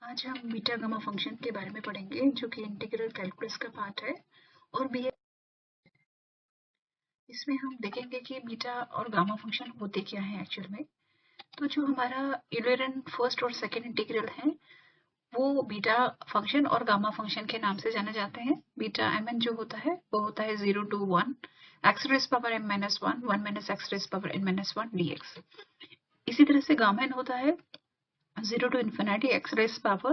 आज हम beta gamma function के बारे में पढ़ेंगे जो कि इंटीग्रल कैलकुलस का पार्ट है और भी इसमें हम देखेंगे कि बीटा और गामा फंक्शन होते क्या है एक्चुअल में। तो जो हमारा यूलरियन फर्स्ट और सेकंड इंटीग्रल है वो बीटा फंक्शन और गामा फंक्शन के नाम से जाने जाते हैं। बीटा mn जो होता है वो होता है 0 to 1 x raised power m minus 1 1 minus x raised power n minus 1 dx। इसी तरह से गामा n होता है 0 to infinity x raised power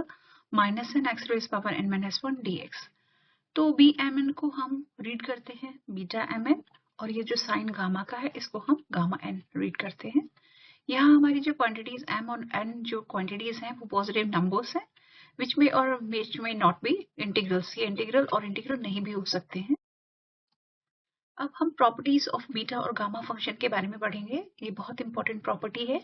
minus n x raised power n minus 1 dx। तो बी एम एन को हम read करते हैं बीटा एम एन और ये जो साइन गामा का है इसको हम गामा एन रीड करते हैं। यहाँ हमारी जो क्वांटिटीज एम और एन जो क्वांटिटीज हैं वो पॉजिटिव नंबर्स हैं विच में और विच में नॉट बी इंटीग्रल्स। ये इंटीग्रल और इंटीग्रल नहीं भी हो सकते हैं। अब हम प्रॉपर्टीज ऑफ बीटा और गामा फंक्शन के बारे में पढ़ेंगे। ये बहुत इंपॉर्टेंट प्रॉपर्टी है।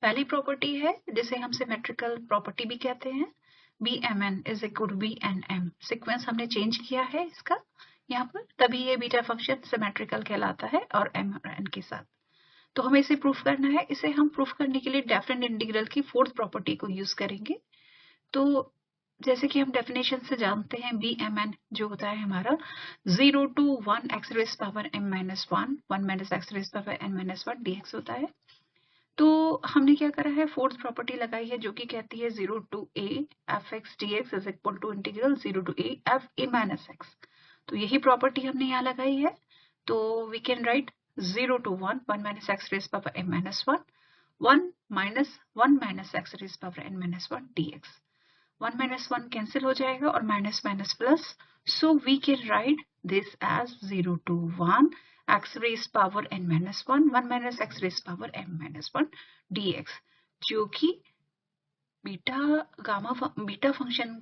पहली प्रॉपर्टी है जिसे हम सिमेट्रिकल प्रॉपर्टी भी कहते हैं। B m n is equal to B n m. Sequence हमने चेंज किया है इसका यहाँ पर, तभी ये बीटा फंक्शन सिमेट्रिकल कहलाता है और एम और एन के साथ। तो हमें इसे प्रूफ करना है। इसे हम प्रूफ करने के लिए डेफिनेट इंटीग्रल की फोर्थ प्रॉपर्टी को यूज करेंगे। तो जैसे कि हम डेफिनेशन से जानते हैं बी एम एन जो होता है हमारा 0 to 1 x raised power m minus 1 1 minus x raised power n minus 1 dx होता है। तो हमने क्या करा है, फोर्थ प्रॉपर्टी लगाई है जो कि कहती है 0 to a f x dx is equal to integral 0 to a f a minus x। तो यही प्रॉपर्टी हमने यहाँ लगाई है। तो we can write 0 to 1 1 minus x raised power m minus 1 1 minus x raised power n minus 1 dx। 1 minus 1 cancel हो जाएगा और minus minus plus. So we can write this as 0 to 1 x raised power n minus 1 1 minus x raised power m minus 1 dx, जो कि beta function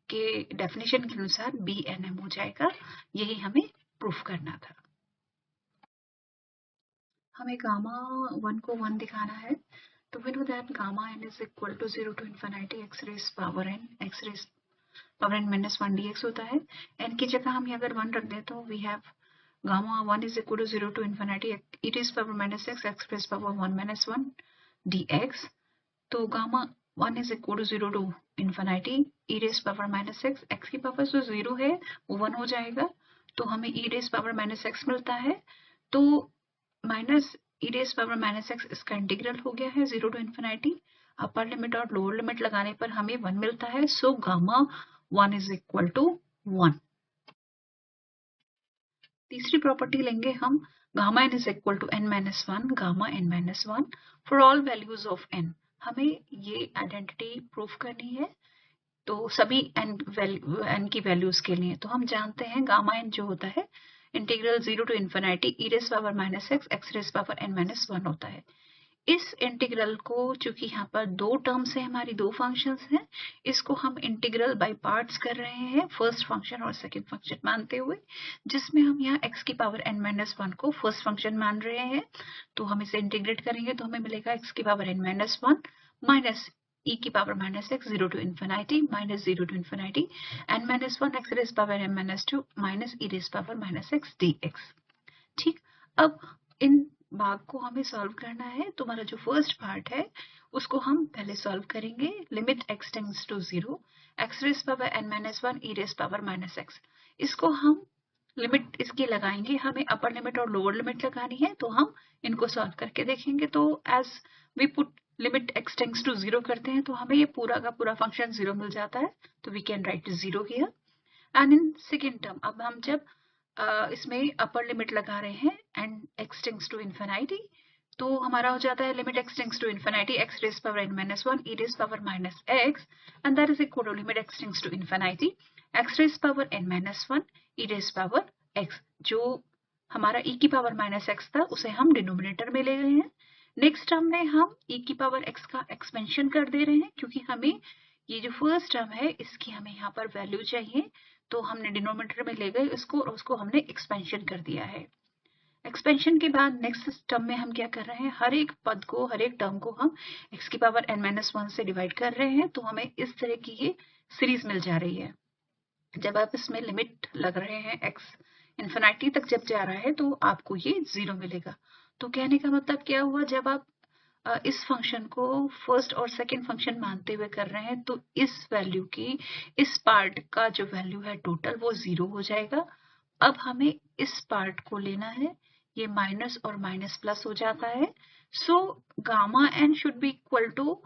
के definition के अनुसार B n M हो जाएगा। यही हमें प्रूफ करना था। हमें गामा 1 को 1 दिखाना है। तो we know that gamma n is equal to 0 to infinity x raised power n minus 1 dx होता है। n की जगह हम अगर 1 रख दें तो we have gamma 1 is equal to 0 to infinity e raised power minus x raised power 1 minus 1 dx। तो gamma 1 is equal to 0 to infinity e raised power minus x की पावर जो 0 है वो 1 हो जाएगा। तो हमें e raised power minus x मिलता है। तो minus e raise power minus x इसका इंटीग्रल हो गया है 0 to infinity। अपर लिमिट और लोअर लिमिट लगाने पर हमें 1 मिलता है। So gamma 1 is equal to 1। तीसरी प्रॉपर्टी लेंगे हम gamma n is equal to n minus 1 gamma n minus 1 for all values of n। हमें ये आइडेंटिटी प्रूफ करनी है तो सभी n की वैल्यूज के लिए। तो हम जानते हैं गामा n जो होता है integral 0 to infinity e raised power minus x raised power n minus 1 होता है। इस इंटीग्रल को चूंकि यहाँ पर दो टर्म्स है, हमारी दो फंक्शंस हैं, इसको हम इंटीग्रल बाय पार्ट्स कर रहे हैं फर्स्ट फंक्शन और सेकंड फंक्शन मानते हुए, जिसमें हम यहाँ x की पावर n minus 1 को फर्स्ट फंक्शन मान रहे हैं। तो हम इसे इंटीग्रेट करेंगे तो हमें मिलेगा x की power n minus 1 minus e की power minus x 0 to infinity minus 0 to infinity n minus 1 x raised power n minus 2 minus e raised power minus x dx। ठीक, अब इन भाग को हमें सॉल्व करना है। तुम्हारा जो फर्स्ट पार्ट है उसको हम पहले सॉल्व करेंगे। Limit x tends to 0 x raised power n minus 1 e raised power minus x, इसको हम लिमिट इसकी लगाएंगे। हमें अपर लिमिट और लोअर लिमिट लगानी है तो हम इनको सॉल्व करके देखेंगे। तो as we put limit x tends to 0 करते हैं तो हमें ये पूरा का पूरा फंक्शन 0 मिल जाता है। तो we can write 0 here. And in second term अब हम जब इसमें अपर लिमिट लगा रहे हैं and x tends to infinity तो हमारा हो जाता है limit x tends to infinity x raised power n minus 1 e raised power minus x and that is equal to limit x tends to infinity x raised power n minus 1 e raised power x। जो हमारा e की power minus x था उसे हम denominator में ले गए हैं। नेक्स्ट टर्म में हम e की पावर x का एक्सपेंशन कर दे रहे हैं क्योंकि हमें ये जो फर्स्ट टर्म है इसकी हमें यहाँ पर वैल्यू चाहिए। तो हमने डिनोमिनेटर में ले गए इसको और उसको हमने एक्सपेंशन कर दिया है। एक्सपेंशन के बाद नेक्स्ट टर्म में हम क्या कर रहे हैं, हर एक पद को हर एक टर्म को हम x की पावर n minus 1 से डिवाइड कर रहे हैं। तो हमें इस तरह की ये सीरीज मिल जा रही है। जब आप इसमें लिमिट लग रहे हैं x इन्फिनिटी तक जब जा रहा है तो आपको ये 0 मिलेगा। तो कहने का मतलब क्या हुआ, जब आप इस फंक्शन को फर्स्ट और सेकंड फंक्शन मानते हुए कर रहे हैं, तो इस वैल्यू की इस पार्ट का जो वैल्यू है टोटल वो 0 हो जाएगा। अब हमें इस पार्ट को लेना है, ये माइनस और माइनस प्लस हो जाता है। So gamma n should be equal to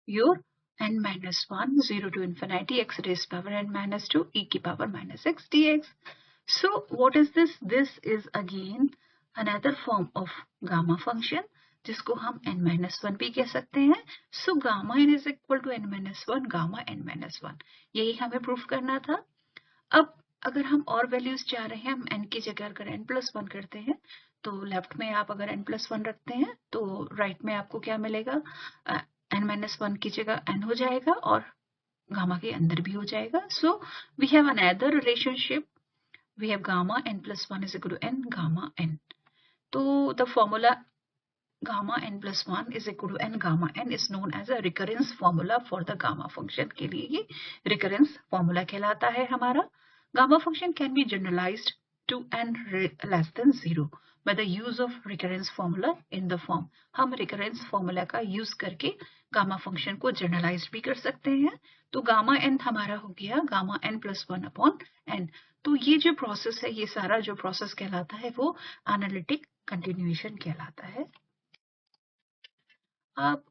your n minus 1 0 to infinity x raised power n minus 2 e की power minus x dx. So what is this? This is again another form of gamma function जिसको हम n minus 1 भी कह सकते हैं. So gamma n is equal to n minus 1 gamma n minus 1. यही हमें proof करना था. अब अगर हम और वैल्यूज चाह रहे हैं, हम n की जगह अगर n plus 1 करते हैं, तो लेफ्ट में आप अगर n plus 1 रखते हैं तो राइट में आपको क्या मिलेगा, n minus 1 की जगह n हो जाएगा और गामा के अंदर भी हो जाएगा. So we have another relationship, we have gamma n plus 1 is equal to n gamma n. तो the formula gamma n plus 1 is equal to n gamma n is known as a recurrence formula for the gamma function. के लिए ये recurrence formula कहलाता है हमारा. Gamma function can be generalized to n less than 0 by the use of recurrence formula in the form. हम recurrence formula का use करके gamma function को जनरलाइज भी कर सकते हैं. तो गामा n हमारा हो गया gamma n plus 1 upon n. तो ये जो प्रोसेस है, ये सारा जो प्रोसेस कहलाता है वो एनालिटिक कंटिन्यूएशन कहलाता है. अब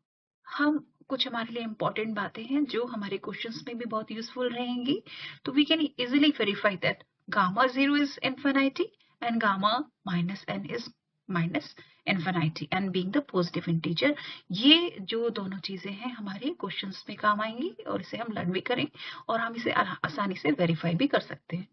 हम कुछ हमारे लिए इंपॉर्टेंट बातें हैं जो हमारे क्वेश्चंस में भी बहुत यूजफुल रहेंगी. तो we can easily verify that gamma 0 is infinity and gamma minus n is minus infinity and being the positive integer. ये जो दोनों चीजें हैं हमारे क्वेश्चंस में काम आएंगी और इसे हम लर्न भी करें और हम इसे आसानी से वेरीफाई भी कर सकते हैं.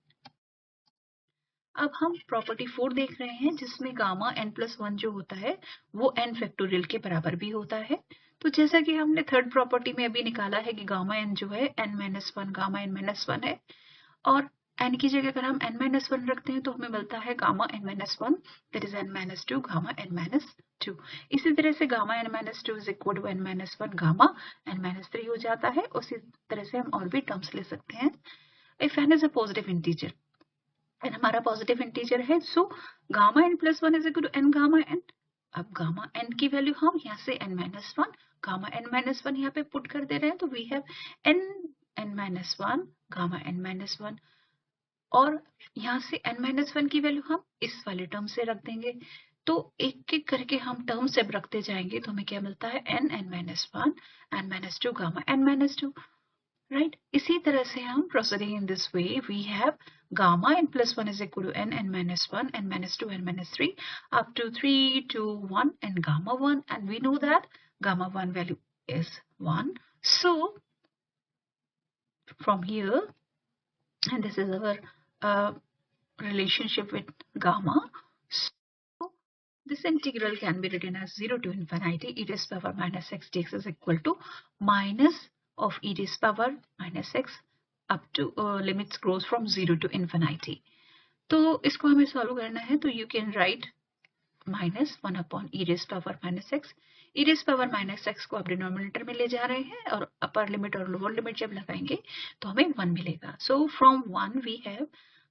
अब हम प्रॉपर्टी 4 देख रहे हैं जिसमें गामा n plus 1 जो होता है वो n फैक्टोरियल के बराबर भी होता है. तो जैसा कि हमने थर्ड प्रॉपर्टी में अभी निकाला है कि गामा n जो है n minus 1 gamma n minus 1 है और n की जगह अगर हम n minus 1 रखते हैं तो हमें मिलता है gamma n minus 1 that is n minus 2 gamma n minus 2. इसी तरह से gamma n minus 2 is equal to n minus 1 gamma n minus 3 हो जाता है. उसी तरह से हम और भी टर्म्स ले सकते हैं. If n is a positive integer n हमारा पॉजिटिव इंटीजर है, so gamma n plus 1 is equal to n gamma n. अब गामा n की वैल्यू हम यहाँ से n minus 1 gamma n minus 1 यहाँ पे पुट कर दे रहे हैं. तो we have n minus 1 gamma n minus 1 और यहाँ से n minus 1 की वैल्यू हम इस वाले टर्म से रख देंगे. तो एक एक करके हम टर्म से रखते जाएंगे तो हमें क्या मिलता है n minus 1 n minus 2 gamma n minus 2. Right, इसी तरह से हम proceeding in this way we have gamma n plus 1 is equal to n minus 1 n minus 2 n minus 3 up to 3 2 1 and gamma 1, and we know that gamma 1 value is 1. So from here, and this is our relationship with gamma. So this integral can be written as 0 to infinity e raised to power minus x dx is equal to minus of e raised to power minus x up to limits grows from 0 to infinity. तो इसको हमें solve करना है. तो you can write minus 1 upon e raise power minus x. E raise power minus x को आप denominator में ले जा रहे हैं और अपर लिमिट और लोअर लिमिट जब लगाएंगे तो हमें 1 मिलेगा. So from 1 we have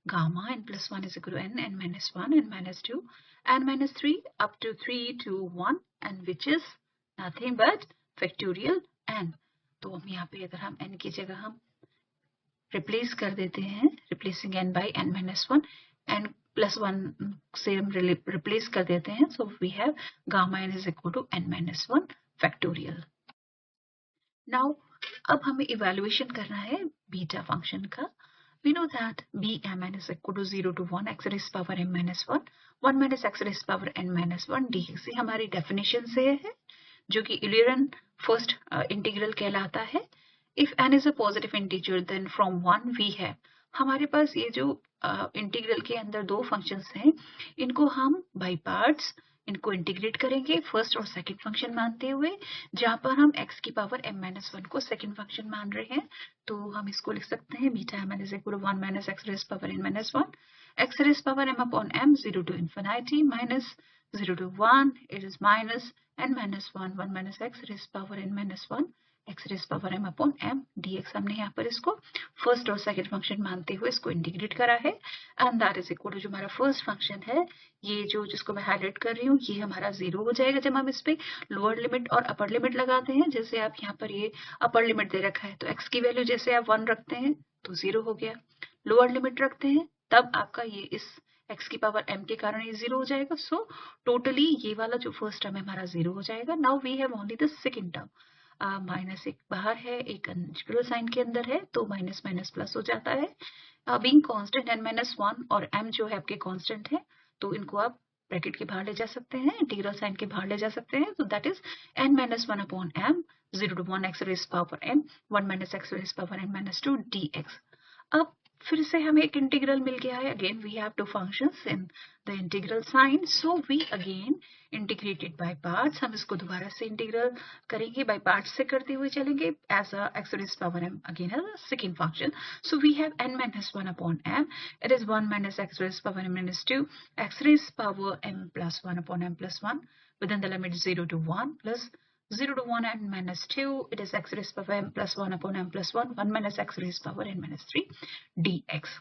gamma n plus 1 is equal to n minus 1 n minus 2 n minus 3 up to 3 2 1 and which is nothing but factorial n. तो हम यहाँ पे अगर हम n की जगह हम रिप्लेस कर देते हैं, replacing n by n minus 1 n plus 1 से हम रिप्लेस कर देते हैं. So we have gamma n is equal to n minus 1 factorial. Now अब हमें इवैल्यूएशन करना है बीटा फंक्शन का. We know that Bmn is equal to 0 to 1 x raised power m minus 1 1 minus x raised power n minus 1 dx. ये हमारी definition से है जो कि इलियरन फर्स्ट इंटीग्रल कहलाता है. If n is a positive integer then from 1 we have, हमारे पास ये जो इंटीग्रल के अंदर दो फंक्शंस हैं इनको हम बाई पार्ट्स इनको इंटीग्रेट करेंगे फर्स्ट और सेकंड फंक्शन मानते हुए, जहां पर हम x की पावर m minus 1 को सेकंड फंक्शन मान रहे हैं. तो हम इसको लिख सकते हैं beta m is equal to 1 minus x raised power n minus 1 x raised power m upon m 0 to infinity minus 0 to 1 it is minus n minus 1 1 minus x raised power n minus 1 x raise power m upon m dx। हमने यहाँ पर इसको first और second function मानते हुए इसको integrate करा है and that is equal to जो हमारा फर्स्ट फंक्शन है, ये जो जिसको मैं हाईलाइट कर रही हूँ, ये हमारा 0 हो जाएगा जब हम इस पे लोअर लिमिट और अपर लिमिट लगाते हैं। जैसे आप यहाँ पर ये अपर लिमिट दे रखा है तो x की वैल्यू जैसे आप 1 रखते हैं तो 0 हो गया, लोअर लिमिट रखते हैं तब आपका ये इस x की पावर m के कारण ये 0 हो जाएगा। सो टोटली ये वाला जो फर्स्ट टर्म है हमारा 0 हो जाएगा। Now we have only the second term. Minus एक बाहर है, एक इंटीग्रल साइन के अंदर है तो माइनस माइनस प्लस हो जाता है। बीइंग कांस्टेंट n-1 और m जो है आपके कांस्टेंट है तो इनको आप ब्रैकेट के बाहर ले जा सकते हैं, इंटीग्रल साइन के बाहर ले जा सकते हैं। तो that is n-1 upon m 0 to 1 x raised power m 1 minus x raised power m minus 2 dx। अब फिर से हमें एक इंटीग्रल मिल गया है। Again we have two functions in the integral sign, so we again integrated by parts. हम इसको दोबारा से इंटीग्रल करेंगे, बाय पार्ट्स से करते हुए चलेंगे as a x raised power m again as a second function. So we have n-1 upon m, it is 1 minus x raised power m minus 2 x raised power m plus 1 upon m plus 1 within the limit 0 to 1 plus 0 to 1 n minus 2, it is x raised power m plus 1 upon m plus 1, 1 minus x raised power n minus 3 dx।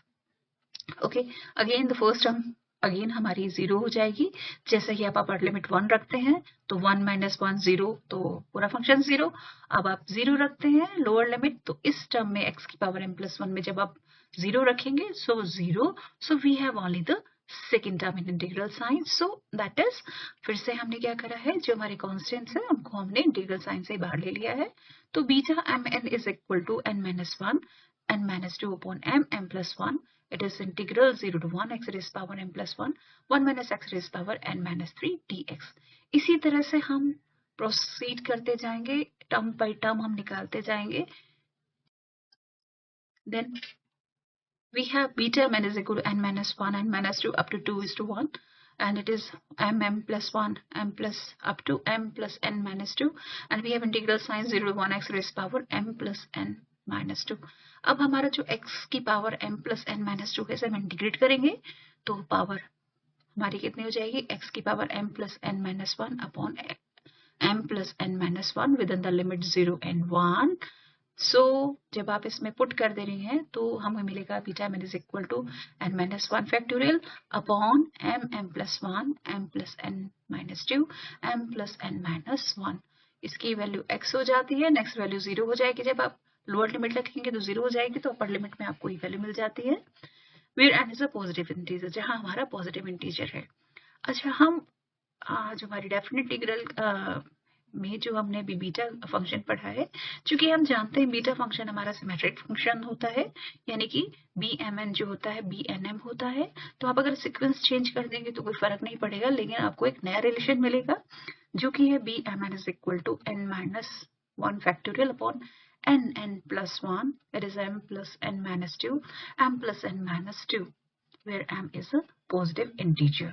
Okay, again the first term again हमारी 0 हो जाएगी। जैसे ही आप upper limit 1 रखते हैं तो 1 minus 1 0, तो पूरा फंक्शन 0। अब आप 0 रखते हैं लोअर लिमिट, तो इस टर्म में x की पावर m plus 1 में जब आप 0 रखेंगे so 0, so we have only the second term in integral sign. So that is, फिर से हमने क्या करा है, जो हमारे कॉन्स्टेंट्स है उनको हमने इंटीग्रल साइन से बाहर ले लिया है। तो beta m n is equal to n-1 n-2 upon m plus 1, it is integral 0 to 1 x raised power m plus 1 1 minus x raised power n minus 3 dx। इसी तरह से हम प्रोसीड करते जाएंगे, टर्म बाय टर्म हम निकालते जाएंगे। Then we have beta m n is equal to n minus 1 n minus 2 up to 2 is to 1, and it is m plus 1 m plus up to m plus n minus 2, and we have integral sign 0 to 1 x raised power m plus n minus 2। अब हमारा जो x की power m plus n minus 2 कैसे हम integrate करेंगे तो power हमारी कितनी हो जाएगी, x की power m plus n minus 1 upon m plus n minus 1 with in the limit 0 and 1। सो जब आप इसमें पुट कर दे रही हैं तो हमें मिलेगा beta m is equal to n minus 1 factorial upon m plus 1 m plus n minus 2 m plus n minus 1। इसकी वैल्यू x हो जाती है, नेक्स्ट वैल्यू 0 हो जाएगी। जब आप लोअर लिमिट रखेंगे तो 0 हो जाएगी, तो अपर लिमिट में आपको ये वैल्यू मिल जाती है where n is a positive integer, जहां हमारा पॉजिटिव इंटीजर है। अच्छा, हम जो हमारी डेफिनेट इंटीग्रल में जो हमने अभी बीटा फंक्शन पढ़ा है, चूंकि हम जानते हैं बीटा फंक्शन हमारा सिमेट्रिक फंक्शन होता है, यानी कि bmn जो होता है bnm होता है। तो आप अगर सीक्वेंस चेंज कर देंगे तो कोई फर्क नहीं पड़ेगा, लेकिन आपको एक नया रिलेशन मिलेगा जो कि है bmn is equal to n minus 1 factorial upon n plus 1, it is m plus n minus 2 m plus n minus 2 where m is a positive integer।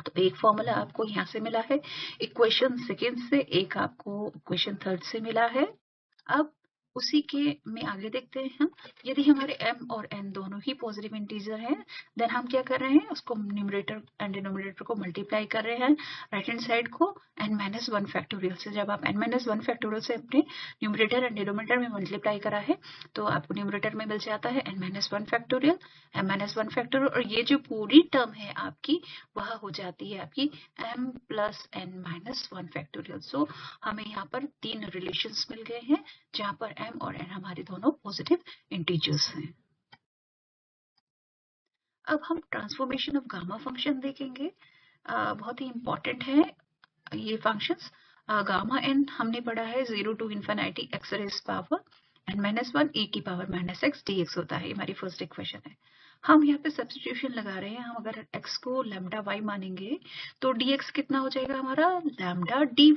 तो एक फॉर्मूला आपको यहाँ से मिला है इक्वेशन सेकेंड से, एक आपको इक्वेशन थर्ड से मिला है। अब उसी के में आगे देखते हैं हम, यदि हमारे m और n दोनों ही पॉजिटिव इंटीजर हैं, देन हम क्या कर रहे हैं, उसको न्यूमरेटर एंड डिनोमिनेटर को मल्टीप्लाई कर रहे हैं राइट हैंड साइड को n-1 फैक्टोरियल से। जब आप n-1 फैक्टोरियल से अपने न्यूमरेटर एंड डिनोमिनेटर में मल्टीप्लाई करा है तो आपको न्यूमरेटर में मिल जाता है n-1 फैक्टोरियल m-1 फैक्टोरियल, और ये जो पूरी टर्म है आपकी वह हो जाती है आपकी m plus n-1 फैक्टोरियल। सो हमें यहाँ पर तीन रिलेशंस मिल गए हैं जहाँ पर m और n हमारे दोनों पॉजिटिव इंटीजर्स हैं। अब हम ट्रांसफॉर्मेशन ऑफ गामा फंक्शन देखेंगे, बहुत ही इंपॉर्टेंट है ये फंक्शंस। गामा n हमने पढ़ा है 0 to infinity x raised power n-1 e की पावर माइनस x dx होता है, हमारी फर्स्ट इक्वेशन है। हम यहाँ पे सब्स्टिट्यूशन लगा रहे हैं, हम अगर x को लैम्डा y मानेंगे तो dx कितना हो जाएगा हमारा लैम्डा dy।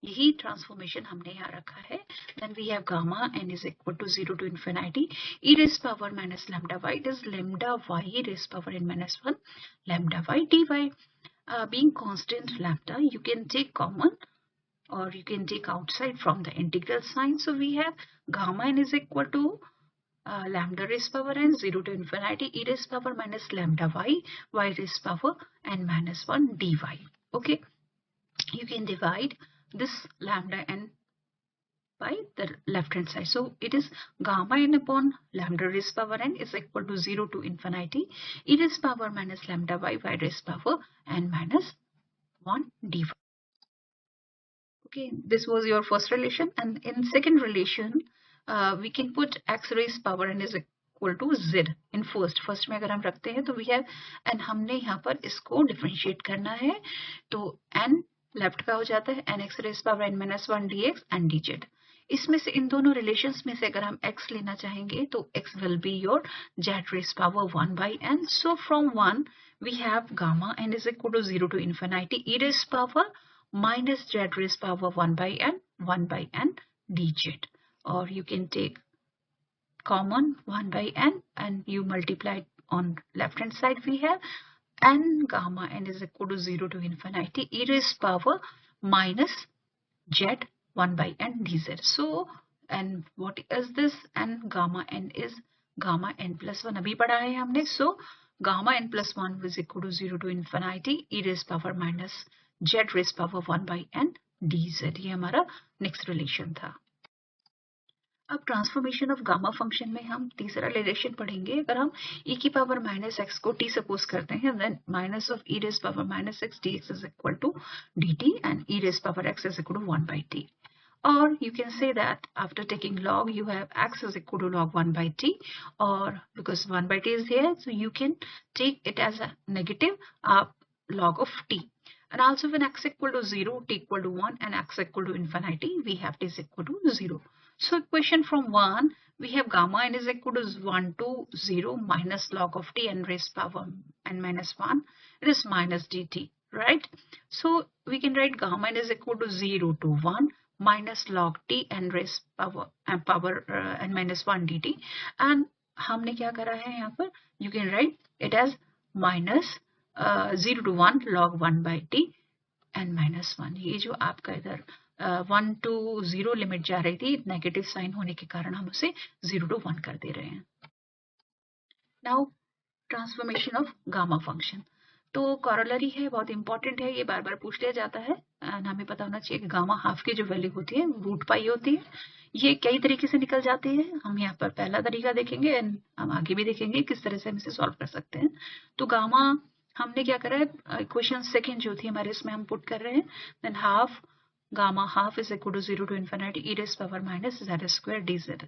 यही ट्रांसफॉर्मेशन हमने यहाँ रखा है। Then we have gamma n is equal to 0 to infinity e raised power minus lambda y, it is lambda y raised power n-1 lambda y dy। Being constant lambda, you can take common or you can take outside from the integral sign. So we have gamma n is equal to lambda raised power n 0 to infinity e raised power minus lambda y raised power n minus 1 dy। Okay, you can divide this lambda n by the left hand side. So it is gamma n upon lambda raised power n is equal to 0 to infinity e raised power minus lambda y raised power n minus 1 dy. Okay, this was your first relation, and in second relation we can put x raised power n is equal to z in first में अगर हम रखते हैं तो we have, and हमने यहाँ पर इसको डिफरेंशिएट करना है तो n लेफ्ट का हो जाता है n x raised power n minus 1 dx and dz. इसमें से इन दोनों रिलेशंस में से अगर हम x लेना चाहेंगे तो x will be your z raised power 1 by n. So from 1 we have gamma n is equal to 0 to infinity e raised power minus z raised power 1 by n dz, or you can take common 1 by n and you multiply it on left hand side. We have n gamma n is equal to 0 to infinity e raised power minus z 1 by n dz. So, and what is this? n gamma n is gamma n plus 1 अभी पढ़ा है हमने. So gamma n plus 1 is equal to 0 to infinity e raised power minus z raised power 1 by n dz. ये हमारा next relation था. अब transformation of gamma function में हम तीसरा रिलेशन पढ़ेंगे. अगर हम e की पावर माइनस एक्स को t सपोज करते हैं, then minus of e raise power minus x dx is equal to dt and e raise power x is equal to 1 by t. Or you can say that after taking log you have x is equal to log 1 by t, or because 1 by t is here so you can take it as a negative log of t. And also when x equal to 0, t equal to 1 and x equal to infinity, we have t is equal to 0. So equation from 1, we have gamma n is equal to 1 to 0 minus log of t n raised power n minus 1. It is minus dt, right? So we can write gamma n is equal to 0 to 1 minus log t n raised power n minus 1 dt. And हमने क्या करा है यहाँ पर? You can write it as minus 0 to 1 log 1 by t n minus 1. ये जो आपका इधर 1 to 0 लिमिट जा रही थी, नेगेटिव साइन होने के कारण हम उसे 0 to 1 कर दे रहे हैं. Now transformation of gamma function. तो कॉरोलरी है, बहुत इंपॉर्टेंट है, ये बार बार पूछ लिया जाता है एंड हमें पता होना चाहिए कि गामा हाफ की जो वैल्यू होती है रूट पाई होती है. ये कई तरीके से निकल जाती है. हम यहाँ पर पहला तरीका देखेंगे एंड हम आगे भी देखेंगे किस तरह से हम इसे सॉल्व कर सकते हैं. तो गामा हमने क्या करा है, इक्वेशन सेकेंड जो थी हमारे इसमें हम पुट कर रहे हैं. Then half gamma half is equal to 0 to infinity e raise power minus z square dz.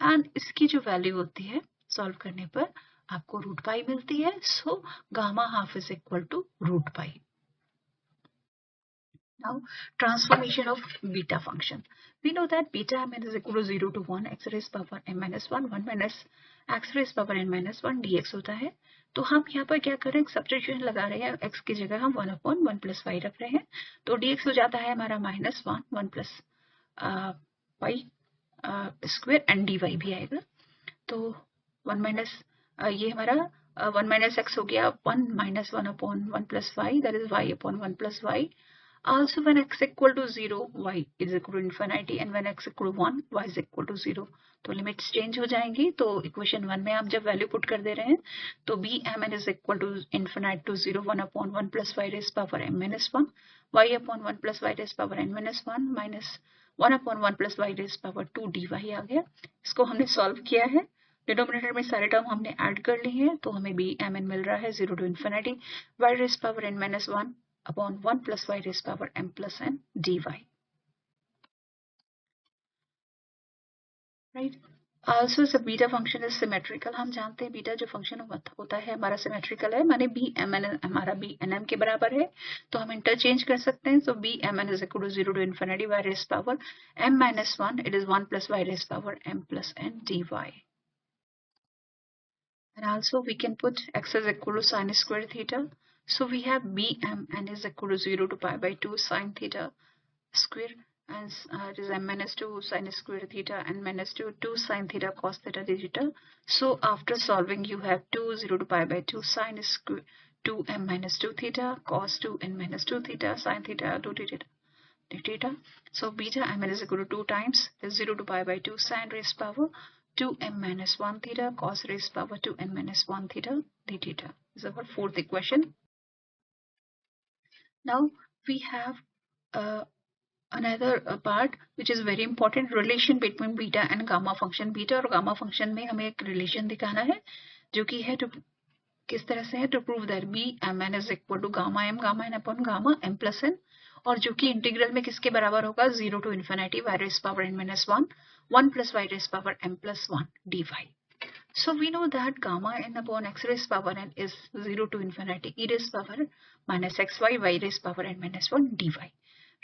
And इसकी जो वैल्यू होती है सॉल्व करने पर आपको रूट पाई मिलती है. So gamma half is equal to root pi. Now transformation of beta function. We know that beta m is equal to 0 to 1 x raised power m minus 1 minus x raised power n minus 1 dx होता है. तो हम यहाँ पर क्या कर रहे हैं, सब्स्टिट्यूशन लगा रहे हैं. x की जगह हम 1 upon 1 plus y रख रहे हैं. तो dx हो जाता है हमारा minus 1 plus y square and dy भी आएगा. तो 1 minus ये हमारा 1 minus x हो गया 1 minus 1 upon 1 plus y, that is y upon 1 plus y. Also when x equal to 0, y is equal to infinity, and when x equal to 1, y is equal to 0. तो limits change हो जाएंगी. तो equation 1 में आप जब value put कर दे रहे हैं तो B m n is equal to infinite to 0 1 upon 1 plus y raise power m minus 1, y upon 1 plus y raise power n minus 1 minus 1 upon 1 plus y raise power 2 dy आ गया. इसको हमने solve किया है. Denominator में सारे term हमने add कर लिए हैं तो हमें बी एम एन मिल रहा है 0 to infinity y raise power n minus 1 upon 1 plus y raised power m plus n dy. Right? Also the beta function is symmetrical. हम जानते हैं बीटा जो फंक्शन होता है हमारा सिमेट्रिकल है, माने बी एम एन हमारा बी एन एम के बराबर है. तो हम इंटरचेंज कर सकते हैं. तो B m n is equal to 0 to infinity y raise power m minus 1, it is 1 plus y raised power m plus n dy. And also we can put x is equal to sin square theta. So we have bmn is equal to 0 to pi by 2 sin theta square, and it is m minus 2 sin square theta and minus 2 sin theta cos theta d theta. So after solving you have 2 0 to pi by 2 sin square 2 m minus 2 theta cos 2 n minus 2 theta sin theta 2 d theta. So beta m is equal to 2 times 0 to pi by 2 sin raised power 2 m minus 1 theta cos raised power 2 n minus 1 theta d theta. This is our fourth equation. Now we have another part which is very important, relation between beta and gamma function. Beta और gamma function में हमें एक relation दिखाना है जो कि है to किस तरह से है to prove that b mn is equal to gamma n upon gamma m plus n, और जो कि इंटीग्रल में किसके बराबर होगा 0 to infinity y raised power n minus 1 plus y raised power m plus 1 dy. So we know that gamma n upon x raised power n is 0 to infinity e raised power minus xy y raised power n minus 1 dy,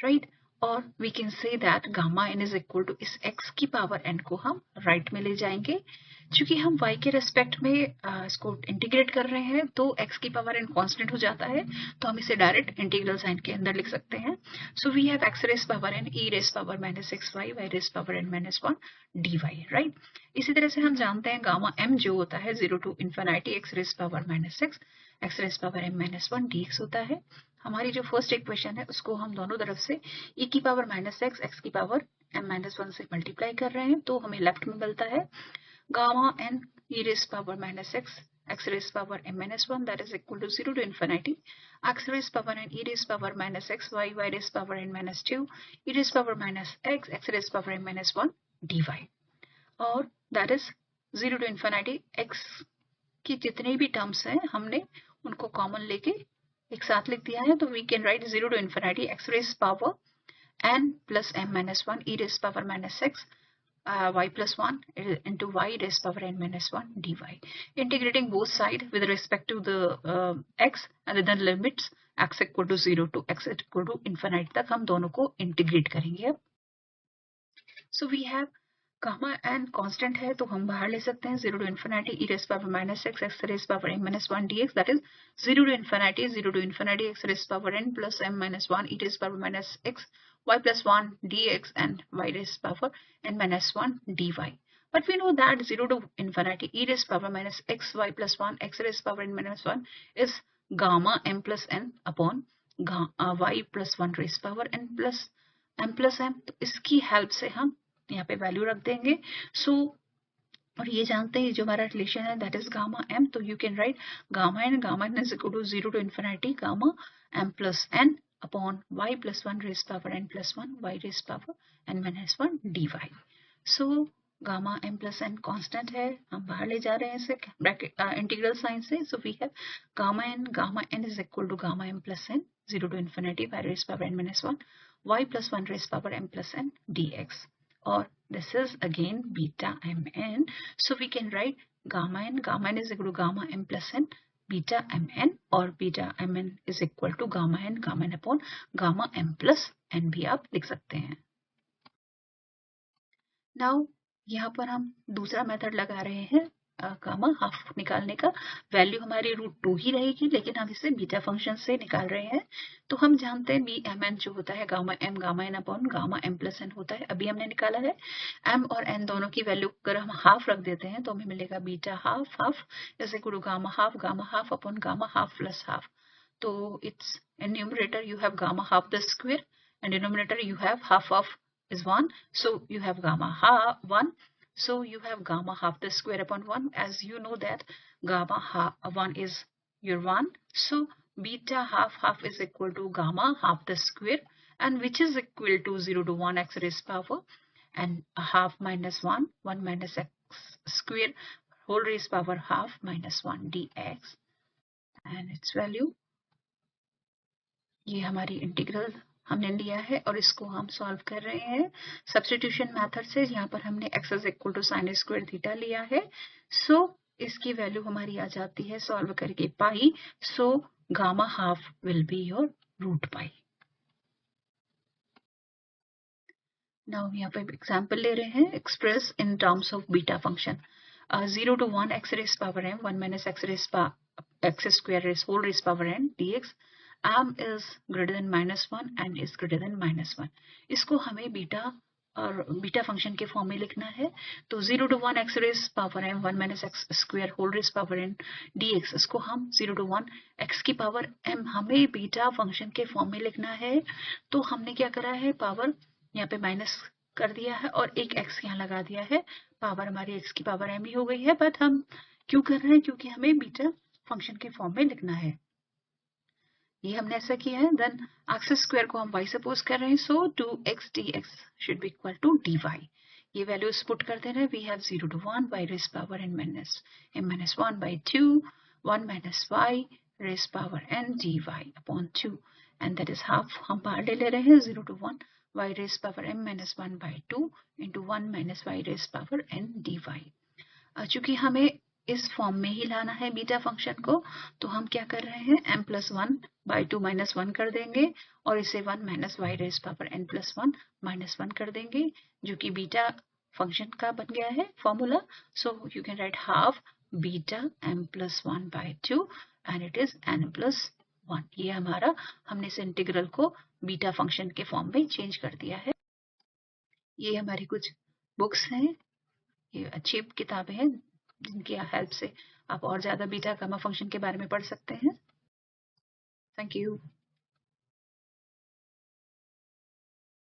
right? और we can say that gamma n is equal to इस x की power n को हम right में ले जाएंगे, चूंकि हम y के रेस्पेक्ट में इसको इंटीग्रेट कर रहे हैं तो x की पावर n कांस्टेंट हो जाता है, तो हम इसे डायरेक्ट इंटीग्रल साइन के अंदर लिख सकते हैं. So we have x raise power n e raise power minus x y y raise power n minus 1 d y, right. इसी तरह से हम जानते हैं गामा m जो होता है 0 to infinity x raise power minus x raise power m minus 1 dx होता है. हमारी जो फर्स्ट इक्वेशन है उसको हम दोनों तरफ से e की पावर माइनस x की पावर m माइनस 1 से मल्टीप्लाई कर रहे हैं, तो हमें लेफ्ट में मिलता है gamma n e raised power minus x raised power m minus 1 that is equal to 0 to infinity x raised power n e raised power minus x y raised power n minus 2 e raised power minus x raised power n minus 1 dy, और that is 0 to infinity x की जितने भी terms हैं हमने उनको common लेके एक साथ लिख दिया है, तो we can write 0 to infinity x raised power n plus m minus 1 e raised power minus x y plus 1 into y raised power n minus 1 dy, integrating both sides with respect to the x and then limits x equal to 0 to x equal to infinity तक हम दोनों को integrate करेंगे अब. So we have gamma n constant है तो हम बाहर ले सकते हैं 0 to infinity e raised power minus x raised power n minus 1 dx, that is 0 to infinity x raised power n plus m minus 1 e raised power minus x y plus 1 dx and y raised power n minus 1 dy. But we know that 0 to infinity e raised power minus x y plus 1 x raised power n minus 1 is gamma m plus n upon y plus 1 raised power n plus m. तो इसकी help से हम यहाँ पे value रख देंगे. सो और ये जानते हैं जो हमारा रिलेशन है दैट इज गामा m, तो you can write gamma n is equal to 0 to infinity gamma m plus n upon y plus 1 raised power n plus 1 y raised power n minus 1 dy. So gamma m plus n constant है, हम बाहर ले जा रहे हैं इसे bracket integral sine से. So we have gamma n is equal to gamma m plus n 0 to infinity y raised power n minus 1 y plus 1 raised power m plus n dx, or this is again beta mn. So we can write gamma n is equal to gamma m plus n beta mn, or beta mn is equal to gamma n upon gamma m plus n भी आप लिख सकते हैं. Now यहाँ पर हम दूसरा method लगा रहे हैं गामा हाफ निकालने का. वैल्यू हमारी √2 ही रहेगी, लेकिन हम इसे बीटा फंक्शन से निकाल रहे हैं. तो हम जानते हैं बी एम एन जो होता है gamma n upon gamma m plus n होता है. अभी हमने निकाला है एम और एन दोनों की वैल्यू अगर हम हाफ रख देते हैं तो हमें मिलेगा beta half is equal to gamma half upon gamma half plus half. तो it's in numerator you have gamma half the square and denominator you have half of is 1, so you have gamma half 1, so you have gamma half the square upon 1. As you know that gamma half 1 is your 1, so beta half is equal to gamma half the square, and which is equal to 0 to 1 x raised power and half minus 1 minus x square whole raised power half minus 1 dx, and its value ये हमारी integral हमने लिया है और इसको हम solve कर रहे हैं सब्स्टिट्यूशन मेथड से. यहाँ पर हमने x is equal to sine square theta लिया है. सो इसकी वैल्यू हमारी आ जाती है सॉल्व करके pi. So gamma half will be your √pi. Now यहाँ पे एग्जांपल ले रहे हैं express in terms of beta function 0 to 1 x raised power m 1 minus x raised power x square raised whole raised power n dx. m is greater than -1 and is greater than -1. इसको हमें beta और beta function के form में लिखना है. तो 0 to 1 x raised power m 1 minus x square whole raised power n dx, इसको हम 0 to 1 x की पावर m हमें बीटा फंक्शन के फॉर्म में लिखना है. तो हमने क्या करा है पावर यहाँ पे माइनस कर दिया है और एक x यहाँ लगा दिया है. पावर हमारी x की पावर m ही हो गई है, बट हम क्यों कर रहे हैं क्योंकि हमें बीटा फंक्शन के फॉर्म में लिखना है. ये हमने ऐसा किया है। देन एक्स स्क्वायर को हम y सपोज कर रहे हैं, so 2x dx should be equal to dy। ये वैल्यूज पुट कर दे रहे हैं। We have 0 to 1 y raised power n minus 1 by 2 1 minus y raised power n dy upon 2 and that is half. हम बाहर ले रहे हैं 0 to 1 y raised power m minus 1 by 2 into 1 minus y raised power n dy। चूंकि हमें इस form में ही लाना है बीटा फंक्शन को, तो हम क्या कर रहे हैं, m plus 1 by 2 minus 1 कर देंगे और इसे 1 minus y raised power n plus 1 minus 1 कर देंगे, जो कि बीटा फंक्शन का बन गया है formula. So you can right half beta m plus 1 by 2 and it is n plus 1। ये हमारा, हमने इस इंटीग्रल को बीटा फंक्शन के फॉर्म में चेंज कर दिया है। ये हमारी कुछ बुक्स हैं, ये अच्छी किताबें हैं जिनकी हेल्प से आप और ज्यादा बीटा गामा फंक्शन के बारे में पढ़ सकते हैं। Thank you.